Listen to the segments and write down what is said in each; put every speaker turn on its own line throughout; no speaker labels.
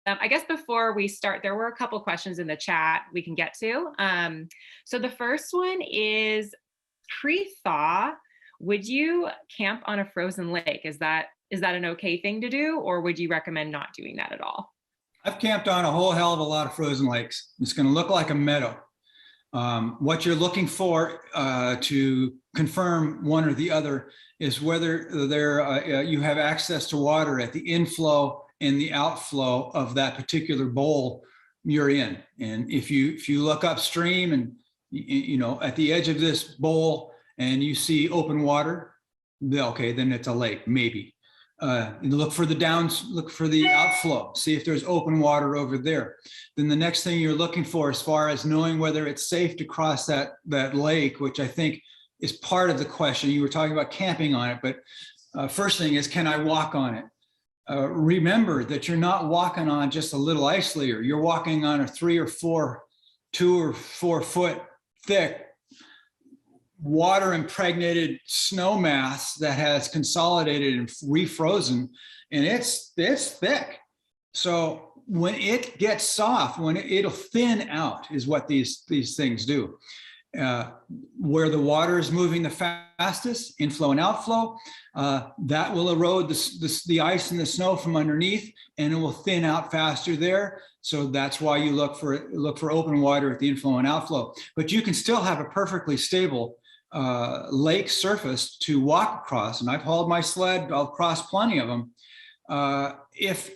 I guess before we start, there were a couple questions in the chat we can get to. So the first one is, pre-thaw, would you camp on a frozen lake? Is that an okay thing to do, or would you recommend not doing that at all?
I've camped on a whole hell of a lot of frozen lakes. It's going to look like a meadow. What you're looking for to confirm one or the other is whether you have access to water at the inflow and the outflow of that particular bowl you're in. And if you look upstream and at the edge of this bowl and you see open water, okay, then it's a lake, maybe. Look for the outflow, see if there's open water over there. Then the next thing you're looking for, as far as knowing whether it's safe to cross that lake, which I think is part of the question. You were talking about camping on it, but first thing is, can I walk on it? Remember that you're not walking on just a little ice layer. You're walking on a 2 or 4 foot thick water impregnated snow mass that has consolidated and refrozen, and it's thick. So when it gets soft, it'll thin out, is what these things do. Where the water is moving the fastest, inflow and outflow, that will erode the ice and the snow from underneath, and it will thin out faster there. So that's why you look for open water at the inflow and outflow. But you can still have a perfectly stable lake surface to walk across, and I've hauled my sled, I'll cross plenty of them. If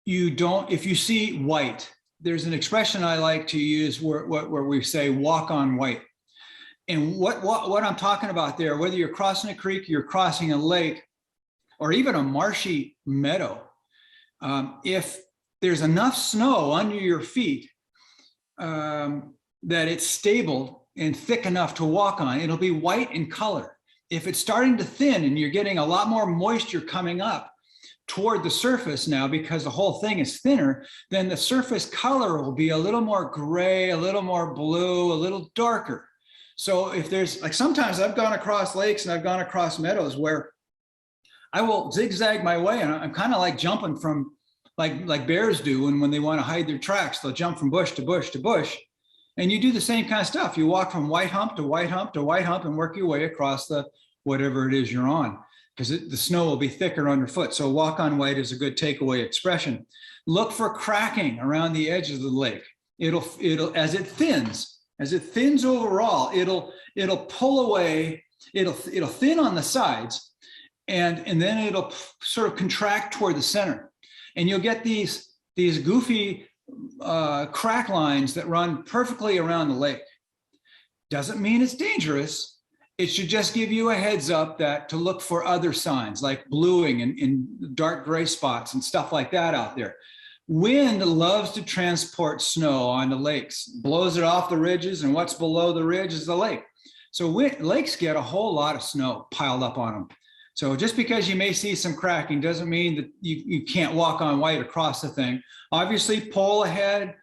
you see white, there's an expression I like to use where we say walk on white. And what I'm talking about there, whether you're crossing a creek, you're crossing a lake, or even a marshy meadow, if there's enough snow under your feet that it's stable and thick enough to walk on, it'll be white in color. If it's starting to thin and you're getting a lot more moisture coming up toward the surface now because the whole thing is thinner, then the surface color will be a little more gray, a little more blue, a little darker. So if there's, like, sometimes I've gone across lakes and I've gone across meadows where I will zigzag my way, and I'm kind of like jumping from, like bears do when they want to hide their tracks. They'll jump from bush to bush to bush. And you do the same kind of stuff. You walk from white hump to white hump to white hump and work your way across the whatever it is you're on, because the snow will be thicker underfoot. So walk on white is a good takeaway expression. Look for cracking around the edge of the lake. It'll as it thins overall, it'll pull away. It'll thin on the sides, and then it'll sort of contract toward the center, and you'll get these goofy crack lines that run perfectly around the lake. Doesn't mean it's dangerous. It should just give you a heads up that to look for other signs like bluing and dark gray spots and stuff like that out there. Wind loves to transport snow onto lakes, blows it off the ridges, and what's below the ridge is the lake. So lakes get a whole lot of snow piled up on them. So just because you may see some cracking doesn't mean that you can't walk on white across the thing. Obviously, pole ahead,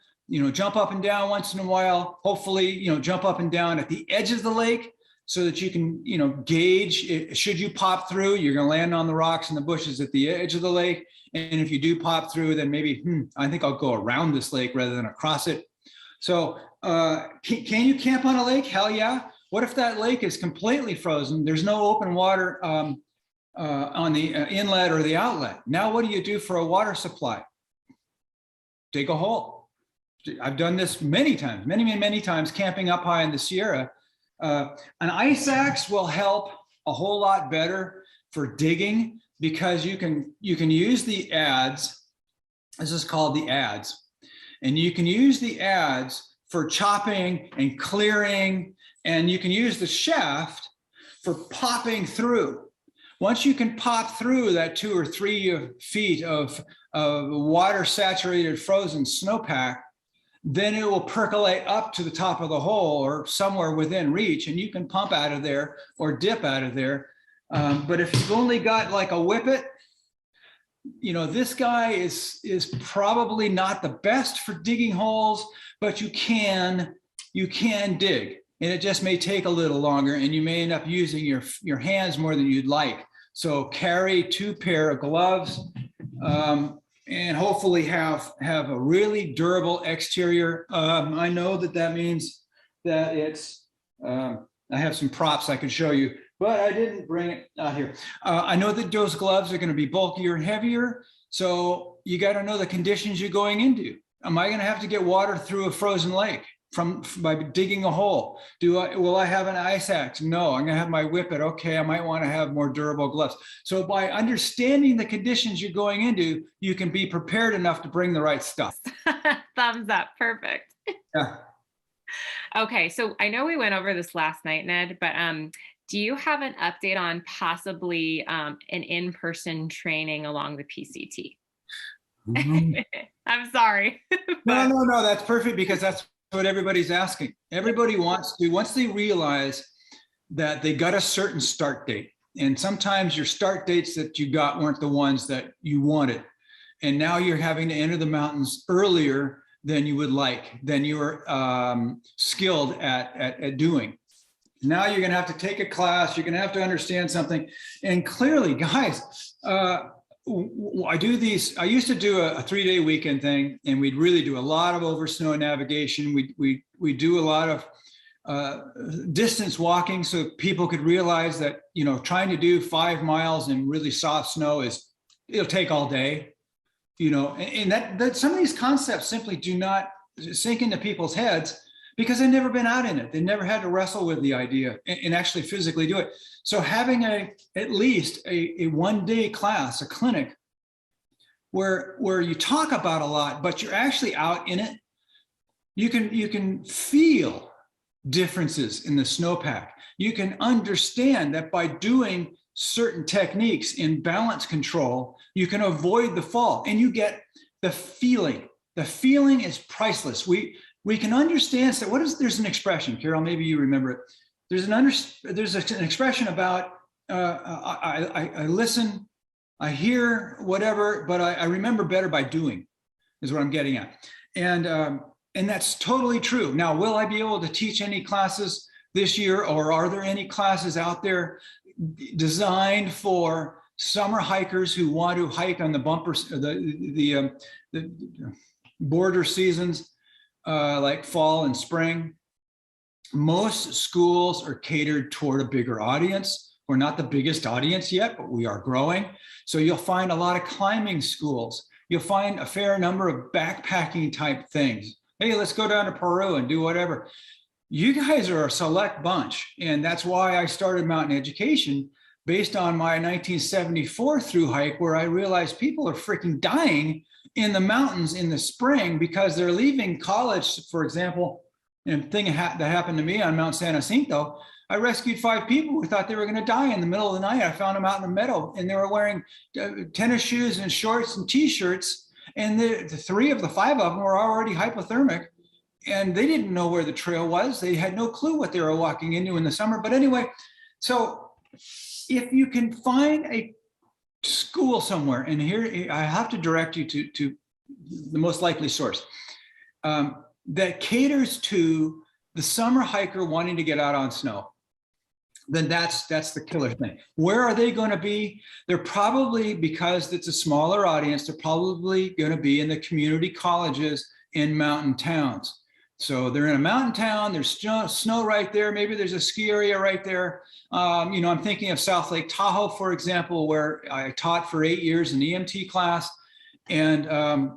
jump up and down once in a while. Hopefully, jump up and down at the edge of the lake so that you can, gauge. Should you pop through, you're going to land on the rocks and the bushes at the edge of the lake. And if you do pop through, then maybe, I think I'll go around this lake rather than across it. So can you camp on a lake? Hell yeah. What if that lake is completely frozen? There's no open water on the inlet or the outlet. Now, what do you do for a water supply? Dig a hole. I've done this many times, many times, camping up high in the Sierra. An ice axe will help a whole lot better for digging, because you can use the adze. This is called the adze, and you can use the adze for chopping and clearing, and you can use the shaft for popping through. Once you can pop through that 2 or 3 feet of water saturated frozen snowpack, then it will percolate up to the top of the hole or somewhere within reach, and you can pump out of there or dip out of there. But if you've only got like a whippet, this guy is probably not the best for digging holes, but you can dig. And it just may take a little longer, and you may end up using your hands more than you'd like. So carry 2 pair of gloves. and hopefully have a really durable exterior. I know that means that it's, I have some props I can show you, but I didn't bring it out here. I know that those gloves are going to be bulkier and heavier, so you got to know the conditions you're going into. Am I going to have to get water through a frozen lake by digging a hole? Will I have an ice axe? No, I'm going to have my whippet. Okay, I might want to have more durable gloves. So by understanding the conditions you're going into, you can be prepared enough to bring the right stuff.
Thumbs up. Perfect.
Yeah.
Okay, so I know we went over this last night, Ned, but do you have an update on possibly an in-person training along the PCT? I'm sorry.
But... No, that's perfect, because that's what everybody's asking. Everybody wants to, once they realize that they got a certain start date, and sometimes your start dates that you got weren't the ones that you wanted, and now you're having to enter the mountains earlier than you would like, than you're skilled at doing. Now you're going to have to take a class, you're going to have to understand something. And clearly, guys, I used to do a 3-day weekend thing, and we'd really do a lot of over snow navigation. We do a lot of distance walking, so people could realize that, you know, trying to do 5 miles in really soft snow it'll take all day, you know, and that some of these concepts simply do not sink into people's heads, because they've never been out in it. They never had to wrestle with the idea and actually physically do it. So having at least a 1-day class, a clinic, where you talk about a lot, but you're actually out in it, you can feel differences in the snowpack. You can understand that by doing certain techniques in balance control, you can avoid the fall, and you get the feeling. The feeling is priceless. We can understand. So there's an expression, Carol, maybe you remember it. There's an expression about I listen, I hear whatever, but I remember better by doing, is what I'm getting at. And that's totally true. Now, will I be able to teach any classes this year, or are there any classes out there designed for summer hikers who want to hike on the bumpers, the border seasons? Like fall and spring? Most schools are catered toward a bigger audience. We're not the biggest audience yet, but we are growing. So you'll find a lot of climbing schools. You'll find a fair number of backpacking type things. Hey, let's go down to Peru and do whatever. You guys are a select bunch. And that's why I started mountain education, based on my 1974 through hike, where I realized people are freaking dying in the mountains in the spring because they're leaving college. For example, a thing that happened to me on Mount San Jacinto, I rescued 5 people who thought they were going to die in the middle of the night. I found them out in the meadow, and they were wearing tennis shoes and shorts and t-shirts. And the 3 of the 5 of them were already hypothermic, and they didn't know where the trail was. They had no clue what they were walking into in the summer. But anyway, so if you can find a school somewhere, and here I have to direct you to the most likely source that caters to the summer hiker wanting to get out on snow, then that's the killer thing. Where are they going to be? They're probably, because it's a smaller audience, they're probably going to be in the community colleges in mountain towns. So they're in a mountain town, there's snow right there, maybe there's a ski area right there. You know, I'm thinking of South Lake Tahoe, for example, where I taught for 8 years an EMT class, and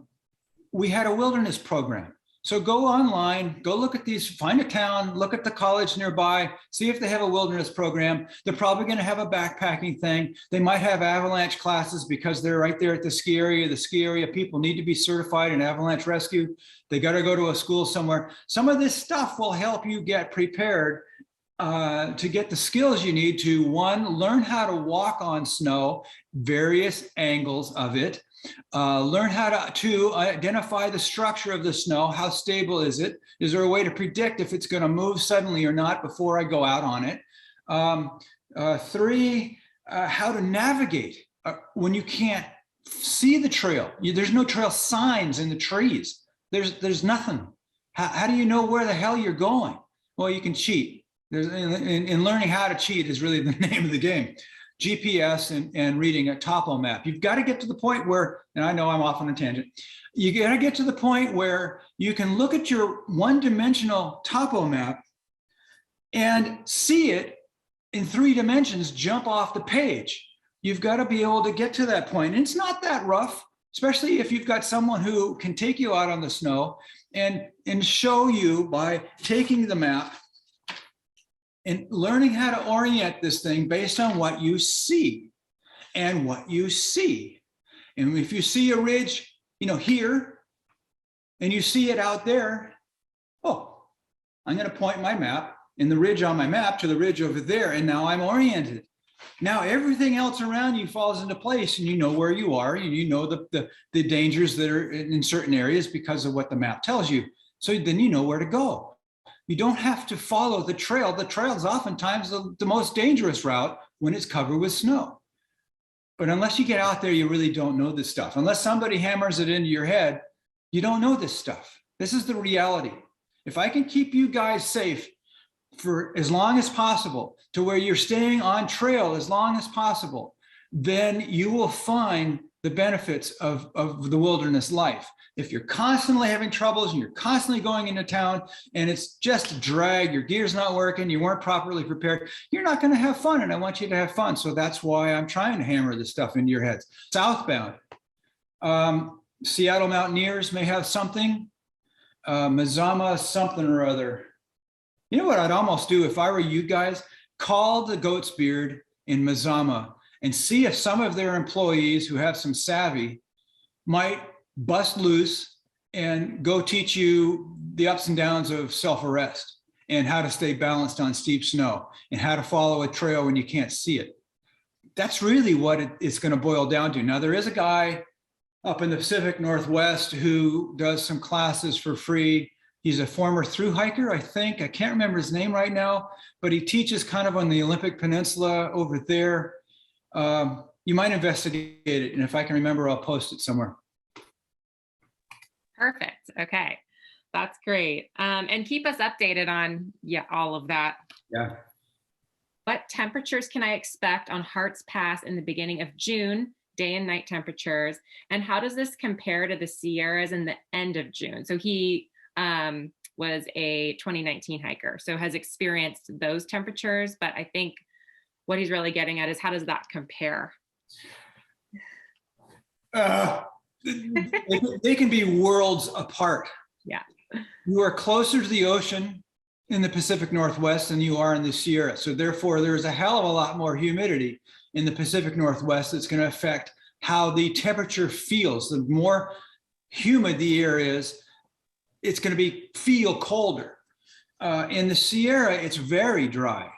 we had a wilderness program. So go online, go look at these, find a town, look at the college nearby, see if they have a wilderness program. They're probably going to have a backpacking thing. They might have avalanche classes because they're right there at the ski area. The ski area people need to be certified in avalanche rescue. They got to go to a school somewhere. Some of this stuff will help you get prepared to get the skills you need to, 1, learn how to walk on snow, various angles of it. Learn how to identify the structure of the snow. How stable is it? Is there a way to predict if it's going to move suddenly or not before I go out on it? 3, how to navigate when you can't see the trail. There's no trail signs in the trees. There's nothing. How do you know where the hell you're going? Well, you can cheat. And learning how to cheat is really the name of the game. GPS and reading a topo map. You've got to get to the point where, and I know I'm off on a tangent, you got to get to the point where you can look at your one-dimensional topo map and see it in 3 dimensions jump off the page. You've got to be able to get to that point. And it's not that rough, especially if you've got someone who can take you out on the snow and show you by taking the map and learning how to orient this thing based on what you see and what you see. And if you see a ridge, here, and you see it out there, oh, I'm going to point my map and the ridge on my map to the ridge over there, and now I'm oriented. Now everything else around you falls into place, and you know where you are, and you know the dangers that are in certain areas because of what the map tells you. So then you know where to go. You don't have to follow the trail. The trail is oftentimes the most dangerous route when it's covered with snow. But unless you get out there, you really don't know this stuff. Unless somebody hammers it into your head, you don't know this stuff. This is the reality. If I can keep you guys safe for as long as possible, to where you're staying on trail as long as possible, then you will find the benefits of the wilderness life. If you're constantly having troubles and you're constantly going into town and it's just a drag, your gear's not working, you weren't properly prepared, you're not going to have fun. And I want you to have fun. So that's why I'm trying to hammer this stuff into your heads. Southbound, Seattle Mountaineers may have something, Mazama something or other. You know what I'd almost do if I were you guys? Call the Goat's Beard in Mazama and see if some of their employees who have some savvy might bust loose and go teach you the ups and downs of self-arrest and how to stay balanced on steep snow and how to follow a trail when you can't see it. That's really what it's going to boil down to. Now, there is a guy up in the Pacific Northwest who does some classes for free. He's a former thru hiker, I think. I can't remember his name right now, but he teaches kind of on the Olympic Peninsula over there. You might investigate it, and if I can remember, I'll post it somewhere.
Perfect. Okay. That's great. And keep us updated on all of that.
Yeah.
What temperatures can I expect on Hart's Pass in the beginning of June, day and night temperatures? And how does this compare to the Sierras in the end of June? So he was a 2019 hiker, so has experienced those temperatures. But I think what he's really getting at is, how does that compare?
They can be worlds apart.
Yeah.
You are closer to the ocean in the Pacific Northwest than you are in the Sierra. So therefore, there's a hell of a lot more humidity in the Pacific Northwest that's going to affect how the temperature feels. The more humid the air is, it's going to feel colder. In the Sierra, it's very dry.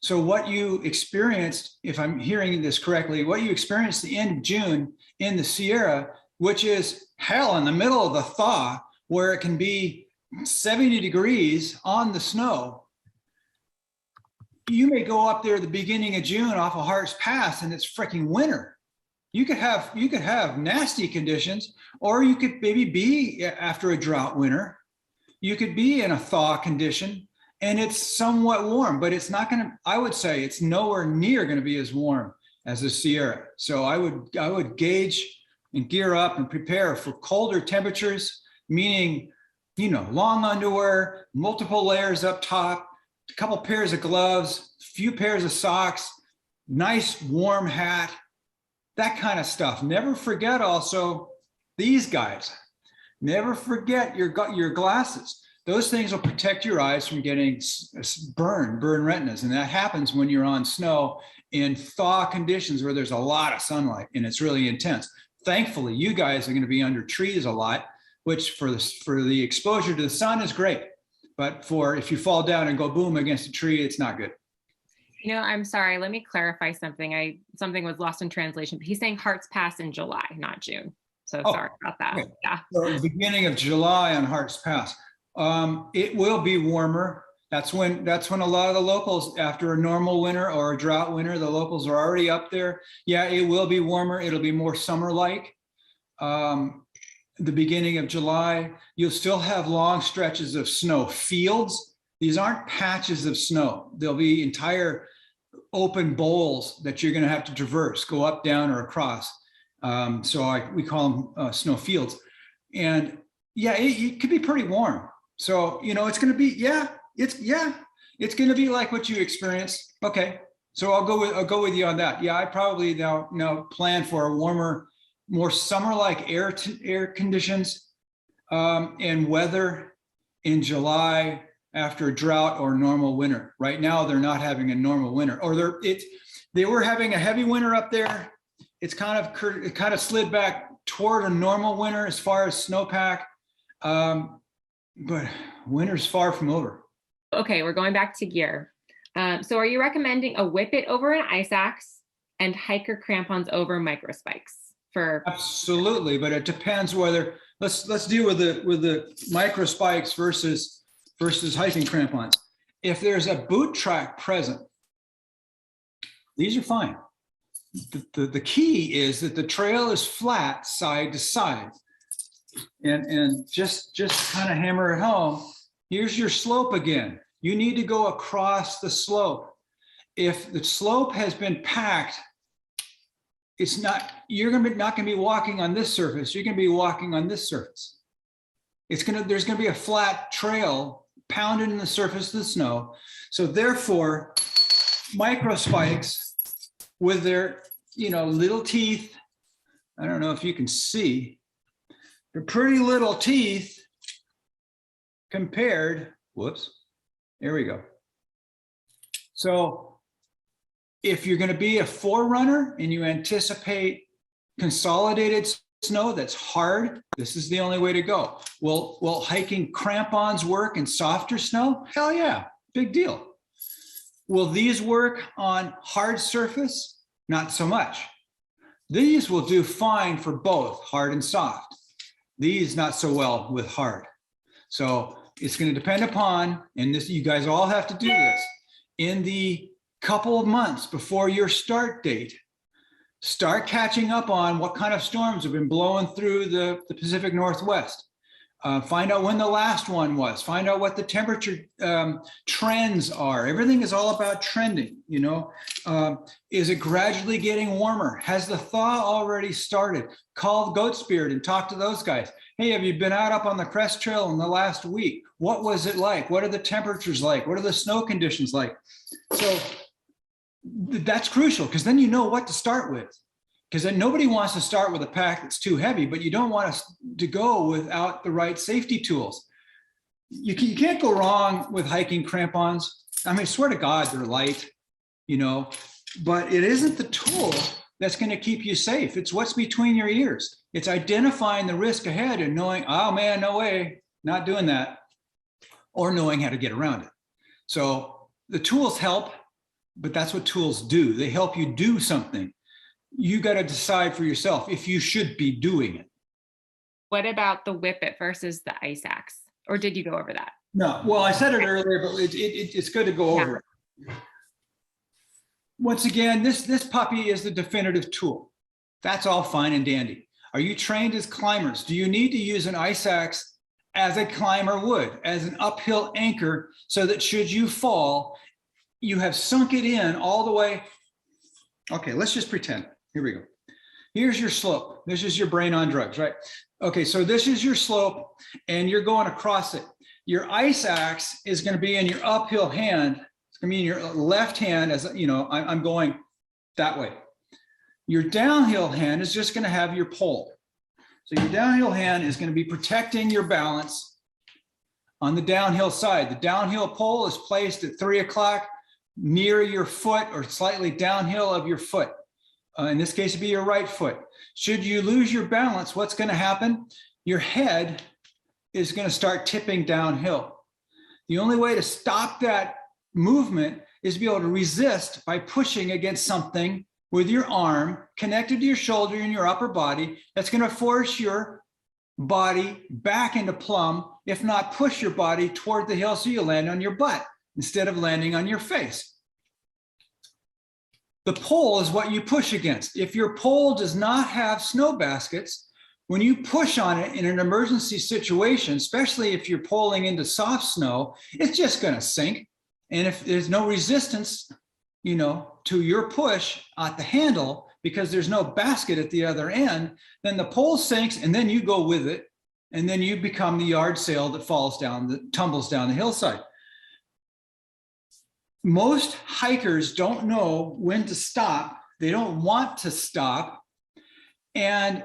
So what you experienced, if I'm hearing this correctly, what you experienced the end of June in the Sierra, which is hell in the middle of the thaw, where it can be 70 degrees on the snow. You may go up there at the beginning of June off of Hart's Pass and it's freaking winter. You could have nasty conditions, or you could maybe be after a drought winter. You could be in a thaw condition and it's somewhat warm, but it's not going to, I would say it's nowhere near going to be as warm as the Sierra. So I would gauge and gear up and prepare for colder temperatures, meaning, long underwear, multiple layers up top, a couple pairs of gloves, few pairs of socks, nice warm hat, that kind of stuff. Never forget also these guys. Never forget your glasses. Those things will protect your eyes from getting burn retinas. And that happens when you're on snow in thaw conditions where there's a lot of sunlight and it's really intense. Thankfully, you guys are going to be under trees a lot, which for the exposure to the sun is great. But if you fall down and go boom against a tree, it's not good.
I'm sorry. Let me clarify something. Something was lost in translation. But he's saying Hart's Pass in July, not June. So sorry about that.
Okay.
Yeah.
So the beginning of July on Hart's Pass. It will be warmer. That's when a lot of the locals, after a normal winter or a drought winter, the locals are already up there. Yeah, it will be warmer. It'll be more summer-like. The beginning of July, you'll still have long stretches of snow fields. These aren't patches of snow. There'll be entire open bowls that you're going to have to traverse, go up, down, or across. We call them snow fields. And yeah, it could be pretty warm. So, it's going to be, it's going to be like what you experienced. Okay. So I'll go with you on that. Yeah, I probably now plan for a warmer, more summer-like air conditions and weather in July after a drought or normal winter. Right now, they're not having a normal winter, or they were having a heavy winter up there. It kind of slid back toward a normal winter as far as snowpack, but winter's far from over.
Okay, we're going back to gear. So are you recommending a whippet over an ice axe and hiker crampons over micro spikes?
Absolutely, but it depends whether, let's deal with the micro spikes versus hiking crampons. If there's a boot track present, these are fine. The key is that the trail is flat side to side, and just kind of hammer it home. Here's your slope again. You need to go across the slope. If the slope has been packed, you're not going to be walking on this surface. You're going to be walking on this surface. There's going to be a flat trail pounded in the surface of the snow. So therefore, micro spikes with their, little teeth. I don't know if you can see, they're pretty little teeth compared, whoops, there we go. So if you're going to be a forerunner and you anticipate consolidated snow that's hard, this is the only way to go. Will hiking crampons work in softer snow? Hell yeah, big deal. Will these work on hard surface? Not so much. These will do fine for both hard and soft. These not so well with hard. So it's going to depend upon, and this, you guys all have to do this, in the couple of months before your start date, start catching up on what kind of storms have been blowing through the Pacific Northwest. Find out when the last one was. Find out what the temperature trends are. Everything is all about trending, Is it gradually getting warmer? Has the thaw already started? Call Goat Spirit and talk to those guys. Hey, have you been out up on the Crest Trail in the last week? What was it like? What are the temperatures like? What are the snow conditions like? So that's crucial, because then you know what to start with. Because then nobody wants to start with a pack that's too heavy, but you don't want to go without the right safety tools. You can't go wrong with hiking crampons. I mean, I swear to God, they're light, but it isn't the tool that's going to keep you safe. It's what's between your ears. It's identifying the risk ahead and knowing, oh man, no way, not doing that, or knowing how to get around it. So the tools help, but that's what tools do. They help you do something. You got to decide for yourself if you should be doing it.
What about the whippet versus the ice axe? Or did you go over that?
No, well, I said it earlier, but it's good to go over it. Once again, this puppy is the definitive tool. That's all fine and dandy. Are you trained as climbers? Do you need to use an ice axe as a climber would, as an uphill anchor, so that should you fall, you have sunk it in all the way? Okay, let's just pretend. Here we go. Here's your slope. This is your brain on drugs, right? Okay, so this is your slope and you're going across it. Your ice axe is going to be in your uphill hand. It's going to be in your left hand, as I'm going that way. Your downhill hand is just going to have your pole. So your downhill hand is going to be protecting your balance on the downhill side. The downhill pole is placed at 3 o'clock near your foot or slightly downhill of your foot. In this case, it'd be your right foot. Should you lose your balance, what's going to happen? Your head is going to start tipping downhill. The only way to stop that movement is to be able to resist by pushing against something with your arm connected to your shoulder and your upper body. That's going to force your body back into plumb, if not push your body toward the hill so you land on your butt instead of landing on your face. The pole is what you push against. If your pole does not have snow baskets, when you push on it in an emergency situation, especially if you're poling into soft snow, it's just going to sink. And if there's no resistance, to your push at the handle, because there's no basket at the other end, then the pole sinks and then you go with it. And then you become the yard sale that falls down, that tumbles down the hillside. Most hikers don't know when to stop. They don't want to stop and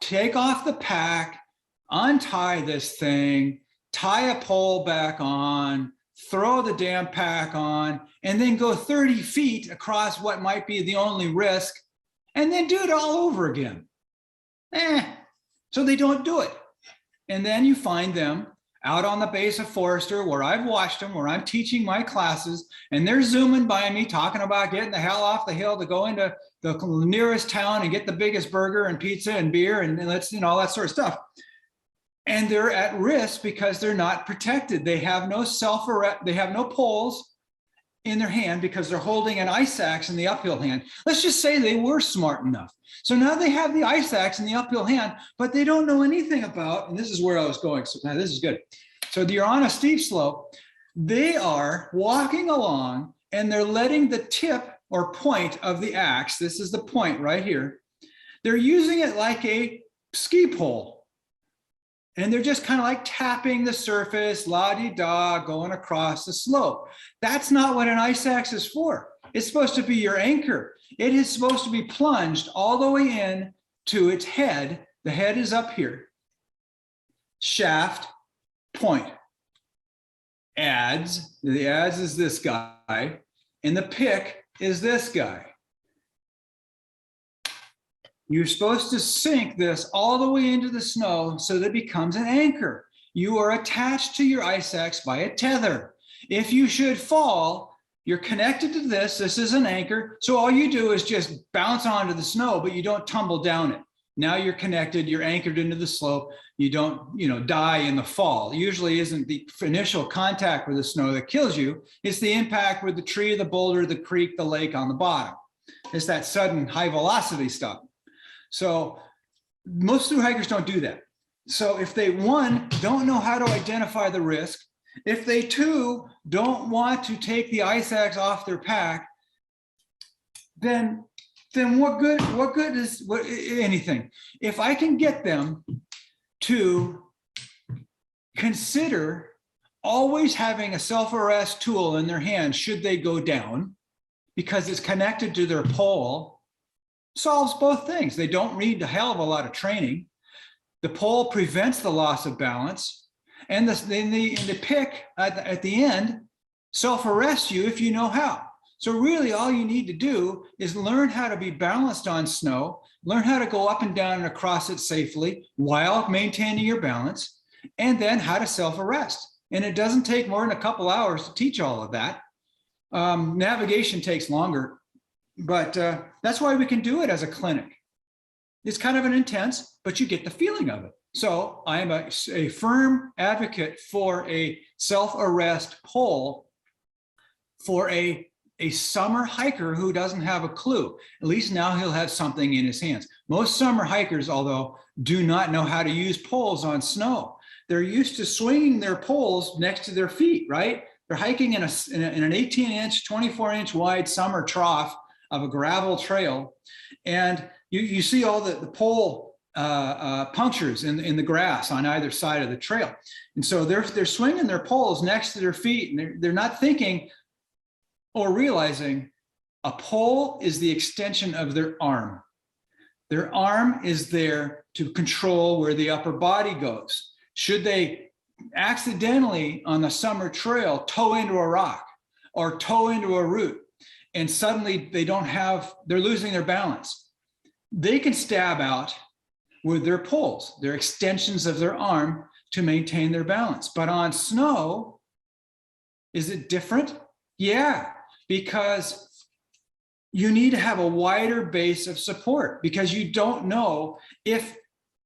take off the pack, untie this thing, tie a pole back on, throw the damn pack on, and then go 30 feet across what might be the only risk, and then do it all over again. So they don't do it. And then you find them out on the base of Forester, where I've watched them, where I'm teaching my classes, and they're zooming by me talking about getting the hell off the hill to go into the nearest town and get the biggest burger and pizza and beer and let's, all that sort of stuff. And they're at risk because they're not protected. They have no they have no poles in their hand because they're holding an ice axe in the uphill hand. Let's just say they were smart enough. So now they have the ice axe in the uphill hand, but they don't know anything about, and this is where I was going. So now this is good. So you're on a steep slope. They are walking along and they're letting the tip or point of the axe, this is the point right here, they're using it like a ski pole. And they're just kind of like tapping the surface, la-di-da, going across the slope. That's not what an ice axe is for. It's supposed to be your anchor. It is supposed to be plunged all the way in to its head. The head is up here. Shaft, point. Adze, the adze is this guy, and the pick is this guy. You're supposed to sink this all the way into the snow so that it becomes an anchor. You are attached to your ice axe by a tether. If you should fall, you're connected to this. This is an anchor. So all you do is just bounce onto the snow, but you don't tumble down it. Now you're connected, you're anchored into the slope. You don't, die in the fall. Usually isn't the initial contact with the snow that kills you. It's the impact with the tree, the boulder, the creek, the lake on the bottom. It's that sudden high velocity stuff. So most through hikers don't do that. So if they, one, don't know how to identify the risk, if they, two, don't want to take the ice axe off their pack, then what good is anything? If I can get them to consider always having a self-arrest tool in their hand should they go down, because it's connected to their pole, solves both things. They don't need a hell of a lot of training. The pole prevents the loss of balance, and the pick at the end self-arrests you if you know how. So really all you need to do is learn how to be balanced on snow, learn how to go up and down and across it safely while maintaining your balance, and then how to self-arrest. And it doesn't take more than a couple hours to teach all of that. Navigation takes longer, but that's why we can do it as a clinic. It's kind of an intense, but you get the feeling of it. So I am a firm advocate for a self-arrest pole for a summer hiker who doesn't have a clue. At least now he'll have something in his hands. Most summer hikers, although, do not know how to use poles on snow. They're used to swinging their poles next to their feet, right? They're hiking in an 18-inch, 24-inch wide summer trough of a gravel trail. And you see all the pole punctures in the grass on either side of the trail. And so they're swinging their poles next to their feet, and they're not thinking or realizing a pole is the extension of their arm. Their arm is there to control where the upper body goes. Should they accidentally on the summer trail toe into a rock or toe into a root, and suddenly they're losing their balance, they can stab out with their poles. They're extensions of their arm to maintain their balance. But on snow, is it different? Yeah, because you need to have a wider base of support, because you don't know if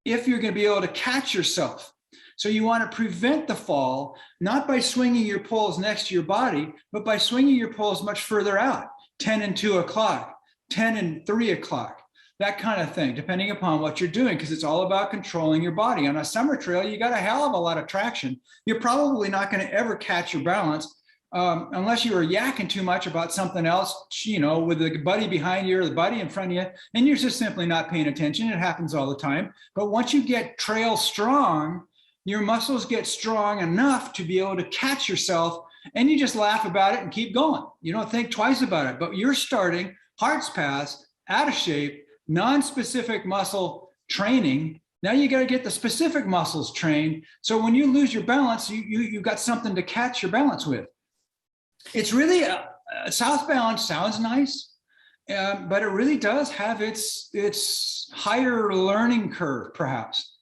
you're going to be able to catch yourself. So you want to prevent the fall, not by swinging your poles next to your body, but by swinging your poles much further out, 10 and 2 o'clock, 10 and 3 o'clock, that kind of thing, depending upon what you're doing, because it's all about controlling your body. On a summer trail, you got a hell of a lot of traction. You're probably not going to ever catch your balance, unless you were yakking too much about something else, you know, with the buddy behind you or the buddy in front of you, and you're just simply not paying attention. It happens all the time. But once you get trail strong, your muscles get strong enough to be able to catch yourself, and you just laugh about it and keep going. You don't think twice about it, but you're starting heart's path, out of shape, non-specific muscle training. Now you got to get the specific muscles trained. So when you lose your balance, you've got something to catch your balance with. It's really south balance sounds nice, but it really does have its higher learning curve, perhaps.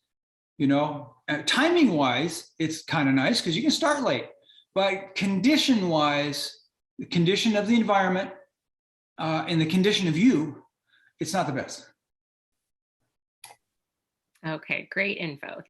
You know, timing wise, it's kind of nice because you can start late, but condition wise, the condition of the environment and the condition of you, it's not the best.
Okay, great info.